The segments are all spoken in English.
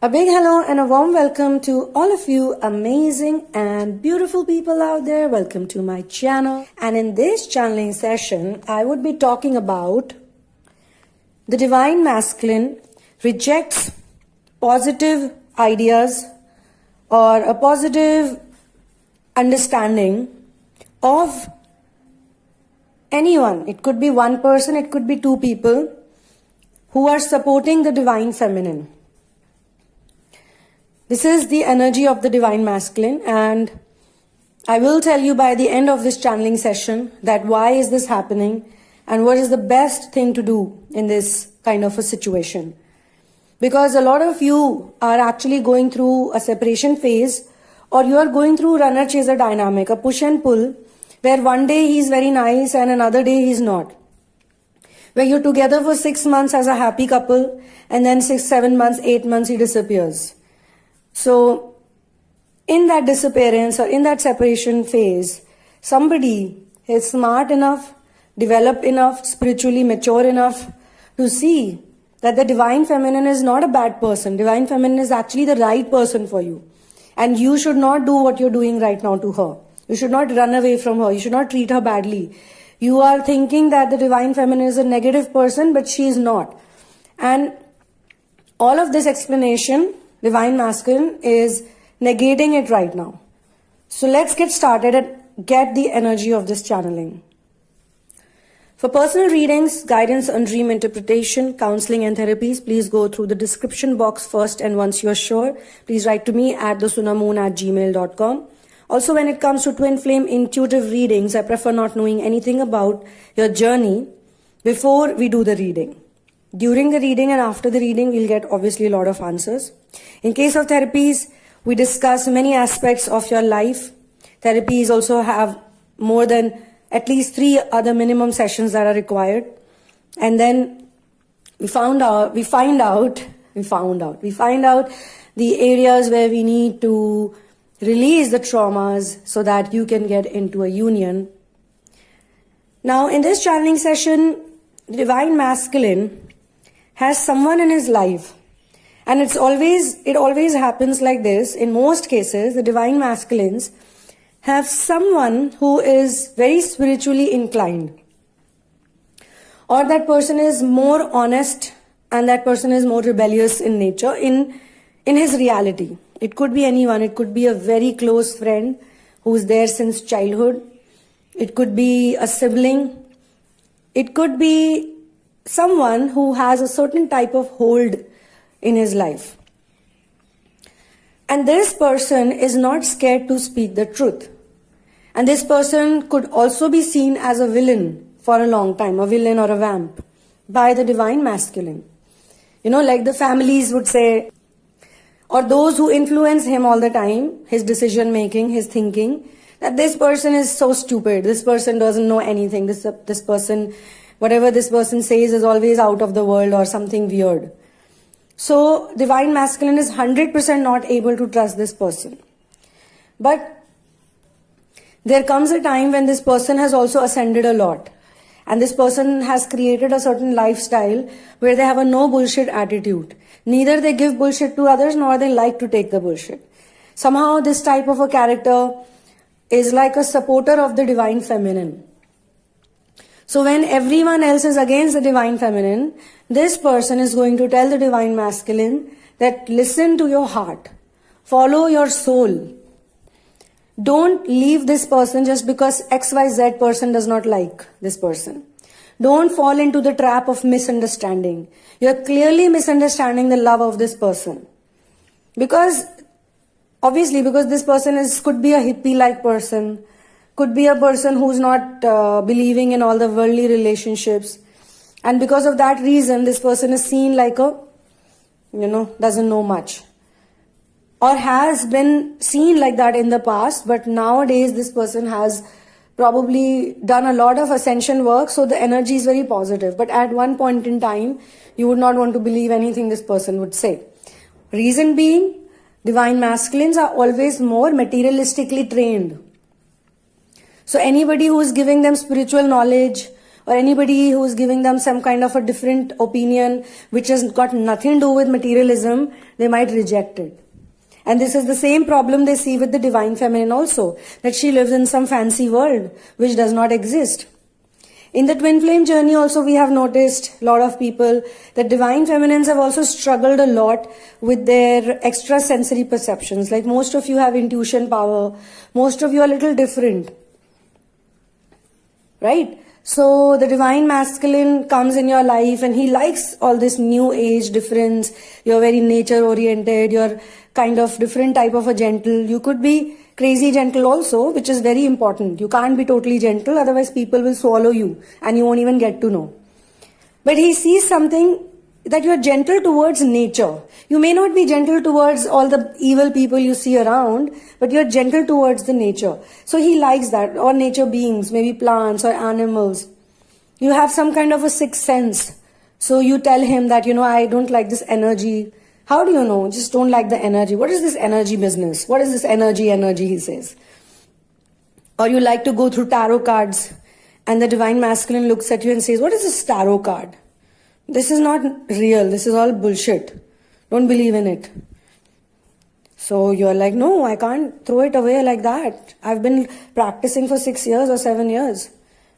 A big hello and a warm welcome to all of you amazing and beautiful people out there. Welcome to my channel. And in this channeling session, I would be talking about the divine masculine rejects positive ideas or a positive understanding of anyone. It could be one person, it could be two people who are supporting the divine feminine. This is the energy of the divine masculine, and I will tell you by the end of this channeling session that why is this happening and what is the best thing to do in this kind of a situation. Because a lot of you are actually going through a separation phase, or you are going through runner-chaser dynamic, a push and pull, where one day he's very nice and another day he's not. Where you're together for 6 months as a happy couple, and then 6, 7 months, 8 months he disappears. So, in that disappearance or in that separation phase, somebody is smart enough, developed enough, spiritually mature enough to see that the divine feminine is not a bad person. Divine feminine is actually the right person for you. And you should not do what you're doing right now to her. You should not run away from her. You should not treat her badly. You are thinking that the divine feminine is a negative person, but she is not. And all of this explanation, divine masculine, is negating it right now. So let's get started and get the energy of this channeling. For personal readings, guidance on dream interpretation, counseling and therapies, please go through the description box first, and once you're sure, please write to me at thesunamoon@gmail.com. Also, when it comes to Twinflame intuitive readings, I prefer not knowing anything about your journey before we do the reading. During the reading and after the reading, we'll get obviously a lot of answers. In case of therapies, we discuss many aspects of your life. Therapies also have more than at least 3 other minimum sessions that are required. And then we find out the areas where we need to release the traumas so that you can get into a union. Now, in this channeling session, the divine masculine has someone in his life, and it always happens like this. In most cases, the divine masculines have someone who is very spiritually inclined, or that person is more honest, and that person is more rebellious in nature in his reality. It could be anyone. It could be a very close friend who's there since childhood. It could be a sibling. It could be someone who has a certain type of hold in his life. And this person is not scared to speak the truth. And this person could also be seen as a villain for a long time, a villain or a vamp, by the divine masculine. You know, like the families would say, or those who influence him all the time, his decision making, his thinking, that this person is so stupid, this person doesn't know anything, this person, whatever this person says is always out of the world or something weird. So divine masculine is 100% not able to trust this person. But there comes a time when this person has also ascended a lot. And this person has created a certain lifestyle where they have a no bullshit attitude. Neither they give bullshit to others, nor they like to take the bullshit. Somehow this type of a character is like a supporter of the divine feminine. So when everyone else is against the divine feminine, this person is going to tell the divine masculine that listen to your heart, follow your soul. Don't leave this person just because XYZ person does not like this person. Don't fall into the trap of misunderstanding. You're clearly misunderstanding the love of this person. Because this person could be a hippie-like person, could be a person who's not believing in all the worldly relationships. And because of that reason, this person is seen like doesn't know much. Or has been seen like that in the past, but nowadays this person has probably done a lot of ascension work, so the energy is very positive. But at one point in time, you would not want to believe anything this person would say. Reason being, divine masculines are always more materialistically trained. So anybody who is giving them spiritual knowledge, or anybody who's giving them some kind of a different opinion which has got nothing to do with materialism, they might reject it. And this is the same problem they see with the divine feminine also, that she lives in some fancy world which does not exist. In the twin flame journey also, we have noticed a lot of people that divine feminines have also struggled a lot with their extra sensory perceptions. Like most of you have intuition power, most of you are a little different, right? So the divine masculine comes in your life and he likes all this new age difference. You're very nature oriented, you're kind of different type of a gentle. You could be crazy gentle also, which is very important. You can't be totally gentle, otherwise people will swallow you and you won't even get to know. But he sees something that you're gentle towards nature. You may not be gentle towards all the evil people you see around, but you're gentle towards the nature. So he likes that, or nature beings, maybe plants or animals. You have some kind of a sixth sense. So you tell him that, I don't like this energy. How do you know? Just don't like the energy. What is this energy business? What is this energy, he says. Or you like to go through tarot cards and the divine masculine looks at you and says, what is this tarot card? This is not real. This is all bullshit. Don't believe in it. So you're like, no, I can't throw it away like that. I've been practicing for 6 years or 7 years.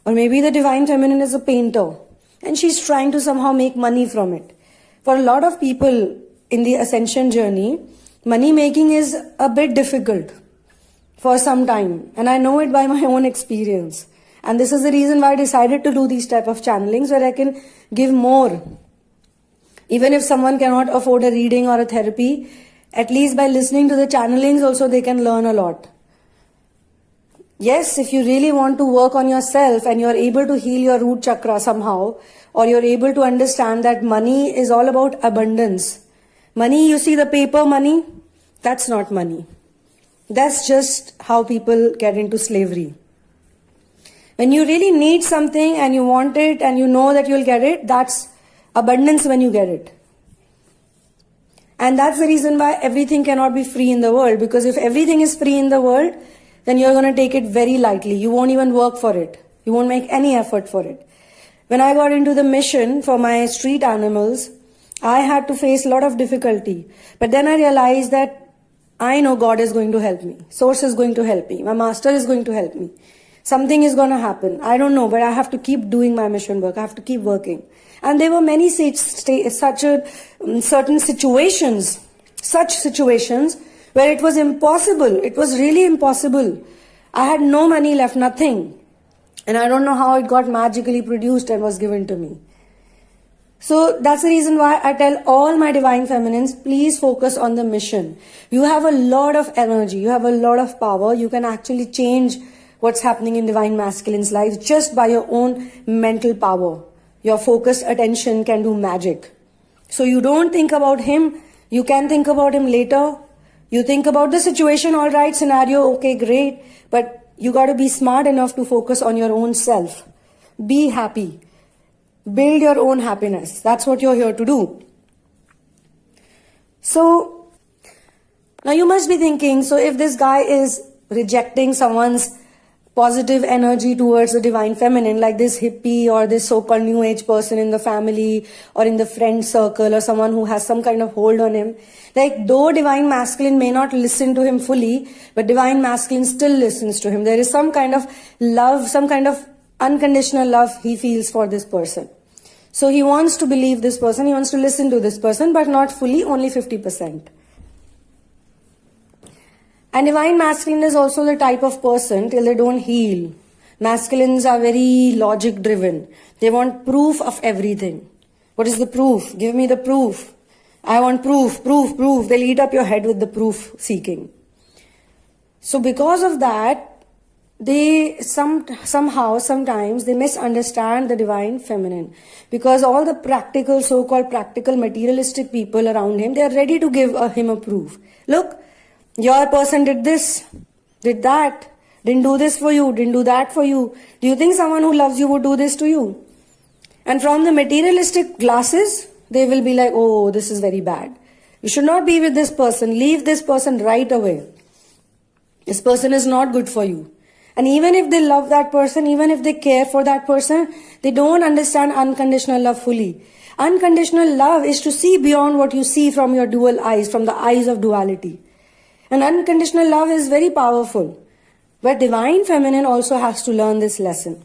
Or maybe the divine feminine is a painter and she's trying to somehow make money from it. For a lot of people in the ascension journey, money making is a bit difficult for some time. And I know it by my own experience. And this is the reason why I decided to do these type of channelings where I can give more. Even if someone cannot afford a reading or a therapy, at least by listening to the channelings also they can learn a lot. Yes, if you really want to work on yourself and you're able to heal your root chakra somehow, or you're able to understand that money is all about abundance. Money, you see the paper money, that's not money. That's just how people get into slavery. When you really need something and you want it and you know that you'll get it, that's abundance when you get it. And that's the reason why everything cannot be free in the world. Because if everything is free in the world, then you're going to take it very lightly. You won't even work for it. You won't make any effort for it. When I got into the mission for my street animals, I had to face a lot of difficulty. But then I realized that I know God is going to help me. Source is going to help me. My master is going to help me. Something is going to happen. I don't know, but I have to keep doing my mission work. I have to keep working. And there were many such certain situations, where it was impossible. It was really impossible. I had no money left, nothing. And I don't know how it got magically produced and was given to me. So that's the reason why I tell all my divine feminines, please focus on the mission. You have a lot of energy. You have a lot of power. You can actually change what's happening in divine masculine's life just by your own mental power. Your focused attention can do magic. So you don't think about him. You can think about him later. You think about the situation, all right, scenario, okay, great. But you got to be smart enough to focus on your own self. Be happy. Build your own happiness. That's what you're here to do. So, now you must be thinking, so if this guy is rejecting someone's positive energy towards the divine feminine, like this hippie or this so-called new age person in the family or in the friend circle or someone who has some kind of hold on him, like though divine masculine may not listen to him fully, but divine masculine still listens to him. There is some kind of love, some kind of unconditional love he feels for this person. So he wants to believe this person, he wants to listen to this person, but not fully, only 50%. And divine masculine is also the type of person till they don't heal. Masculines are very logic driven. They want proof of everything. What is the proof? Give me the proof. I want proof, proof, proof. They'll eat up your head with the proof seeking. So because of that, they sometimes they misunderstand the divine feminine. Because all the practical, so-called practical materialistic people around him, they are ready to give him a proof. Look, your person did this, did that, didn't do this for you, didn't do that for you. Do you think someone who loves you would do this to you? And from the materialistic glasses, they will be like, oh, this is very bad. You should not be with this person. Leave this person right away. This person is not good for you. And even if they love that person, even if they care for that person, they don't understand unconditional love fully. Unconditional love is to see beyond what you see from your dual eyes, from the eyes of duality. And unconditional love is very powerful. But Divine Feminine also has to learn this lesson.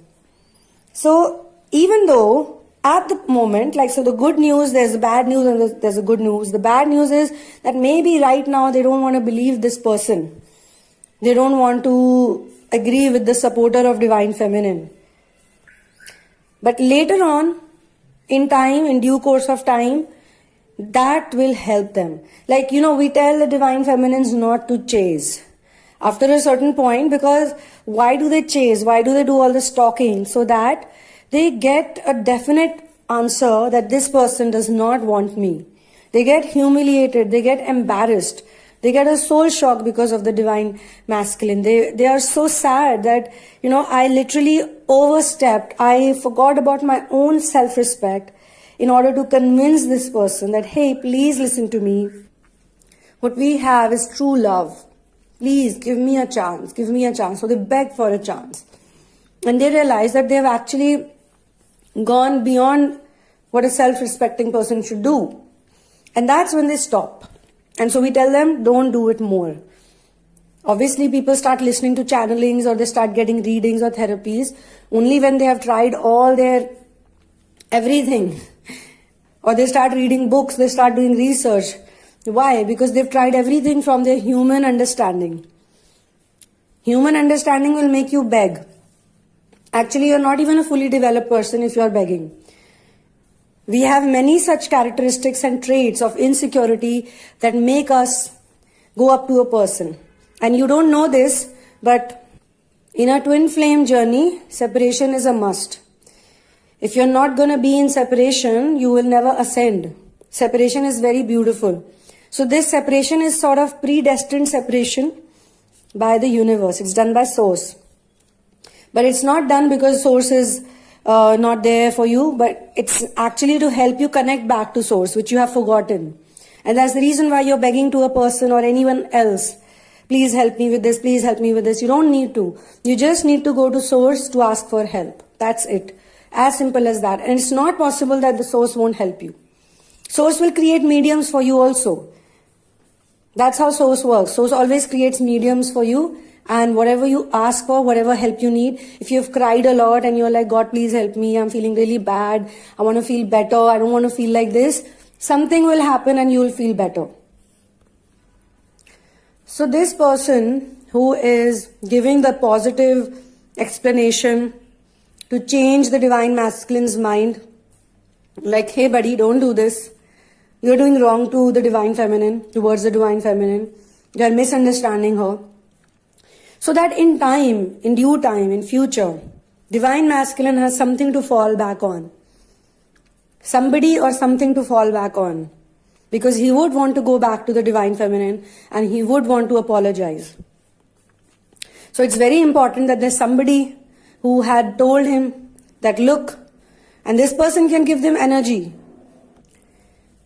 So even though at the moment, like, so the good news, there's the bad news and there's the good news. The bad news is that maybe right now they don't want to believe this person. They don't want to agree with the supporter of Divine Feminine. But later on, in time, in due course of time, that will help them. Like, we tell the Divine Feminines not to chase after a certain point, because why do they chase? Why do they do all the stalking? So that they get a definite answer that this person does not want me. They get humiliated, they get embarrassed, they get a soul shock because of the Divine Masculine. They are so sad that, I literally overstepped. I forgot about my own self-respect in order to convince this person that, hey, please listen to me. What we have is true love. Please give me a chance. Give me a chance. So they beg for a chance. And they realize that they have actually gone beyond what a self-respecting person should do. And that's when they stop. And so we tell them, don't do it more. Obviously, people start listening to channelings, or they start getting readings or therapies only when they have tried all their everything. Or they start reading books, they start doing research. Why? Because they've tried everything from their human understanding. Human understanding will make you beg. Actually, you're not even a fully developed person if you're begging. We have many such characteristics and traits of insecurity that make us go up to a person. And you don't know this, but in a twin flame journey, separation is a must. If you're not going to be in separation, you will never ascend. Separation is very beautiful. So this separation is sort of predestined separation by the universe. It's done by Source. But it's not done because Source is not there for you, but it's actually to help you connect back to Source, which you have forgotten. And that's the reason why you're begging to a person or anyone else, please help me with this, please help me with this. You don't need to. You just need to go to Source to ask for help. That's it. As simple as that. And it's not possible that the Source won't help you. Source will create mediums for you also. That's how Source works. Source always creates mediums for you, and whatever you ask for, whatever help you need, if you've cried a lot and you're like, God, please help me, I'm feeling really bad, I want to feel better, I don't want to feel like this, something will happen and you'll feel better. So this person who is giving the positive explanation to change the Divine Masculine's mind, like, hey buddy, don't do this. You're doing wrong to the Divine Feminine, towards the Divine Feminine. You're misunderstanding her. So that in time, in due time, in future, Divine Masculine has something to fall back on. Somebody or something to fall back on. Because he would want to go back to the Divine Feminine and he would want to apologize. So it's very important that there's somebody who had told him that, look, and this person can give them energy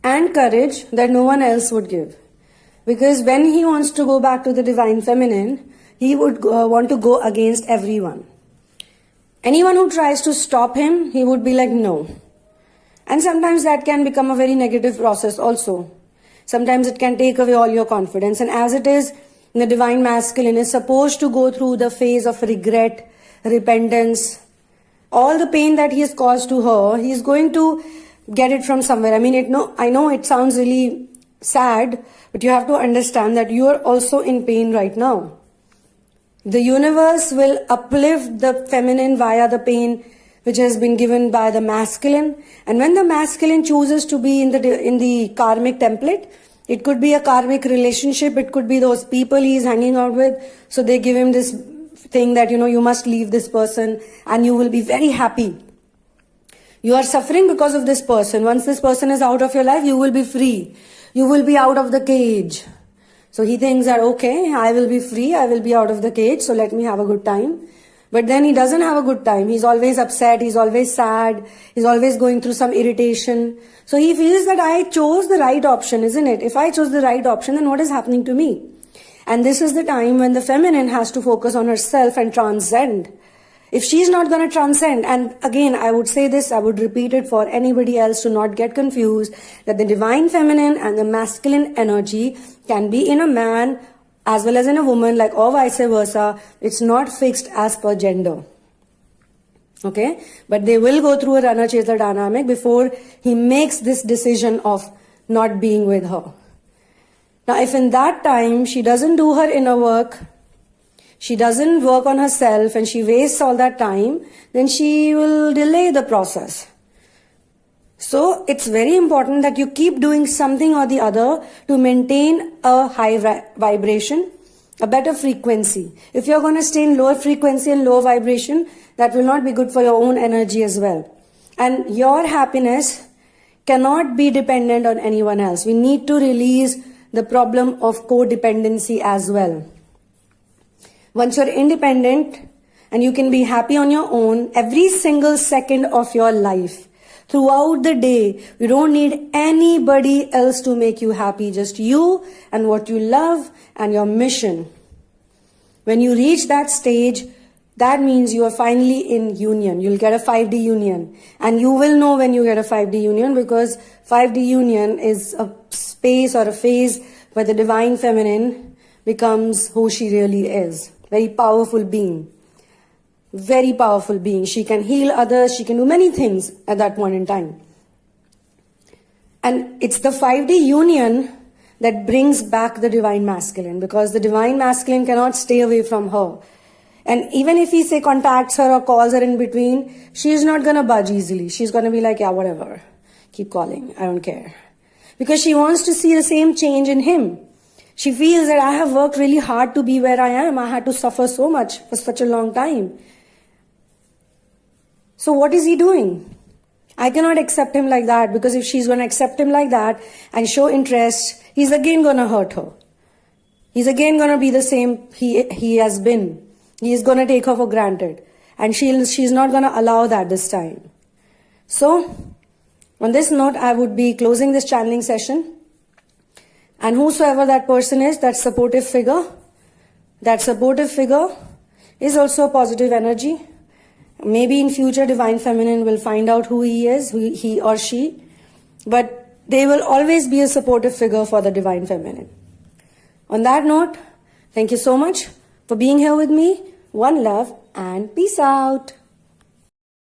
and courage that no one else would give. Because when he wants to go back to the Divine Feminine, he would want to go against everyone. Anyone who tries to stop him, he would be like, no. And sometimes that can become a very negative process also. Sometimes it can take away all your confidence. And as it is, the Divine Masculine is supposed to go through the phase of regret, repentance. All the pain that he has caused to her, he is going to get it from somewhere. I mean, I know it sounds really sad, but you have to understand that you are also in pain right now. The universe will uplift the feminine via the pain which has been given by the masculine. And when the masculine chooses to be in the karmic template, it could be a karmic relationship, it could be those people he's hanging out with. So they give him this thing that, you must leave this person and you will be very happy. You are suffering because of this person. Once this person is out of your life, you will be free. You will be out of the cage. So he thinks that, okay, I will be free, I will be out of the cage, so let me have a good time. But then he doesn't have a good time. He's always upset, he's always sad, he's always going through some irritation. So he feels that I chose the right option, isn't it? If I chose the right option, then what is happening to me? And this is the time when the feminine has to focus on herself and transcend. If she's not going to transcend, and again, I would say this, I would repeat it for anybody else to not get confused, that the divine feminine and the masculine energy can be in a man as well as in a woman, like, or vice versa. It's not fixed as per gender. Okay? But they will go through a runner-chaser dynamic before he makes this decision of not being with her. Now, if in that time she doesn't do her inner work, she doesn't work on herself, and she wastes all that time, then she will delay the process. So it's very important that you keep doing something or the other to maintain a high vibration, a better frequency. If you're going to stay in lower frequency and low vibration, that will not be good for your own energy as well. And your happiness cannot be dependent on anyone else. We need to release the problem of codependency as well. Once you're independent and you can be happy on your own, every single second of your life, throughout the day, you don't need anybody else to make you happy, just you and what you love and your mission. When you reach that stage, that means you are finally in union. You'll get a 5D union. And you will know when you get a 5D union, because 5D union is a space or a phase where the divine feminine becomes who she really is. Very powerful being. Very powerful being. She can heal others. She can do many things at that point in time. And it's the 5D union that brings back the divine masculine, because the divine masculine cannot stay away from her. And even if he, say, contacts her or calls her in between, she's not going to budge easily. She's going to be like, yeah, whatever. Keep calling. I don't care. Because she wants to see the same change in him. She feels that I have worked really hard to be where I am. I had to suffer so much for such a long time. So what is he doing? I cannot accept him like that, because if she's going to accept him like that and show interest, he's again going to hurt her. He's again going to be the same he has been. He is going to take her for granted. And she's not going to allow that this time. So, on this note, I would be closing this channeling session. And whosoever that person is, that supportive figure is also a positive energy. Maybe in future, Divine Feminine will find out who he is, he or she. But they will always be a supportive figure for the Divine Feminine. On that note, thank you so much for being here with me. One love and peace out.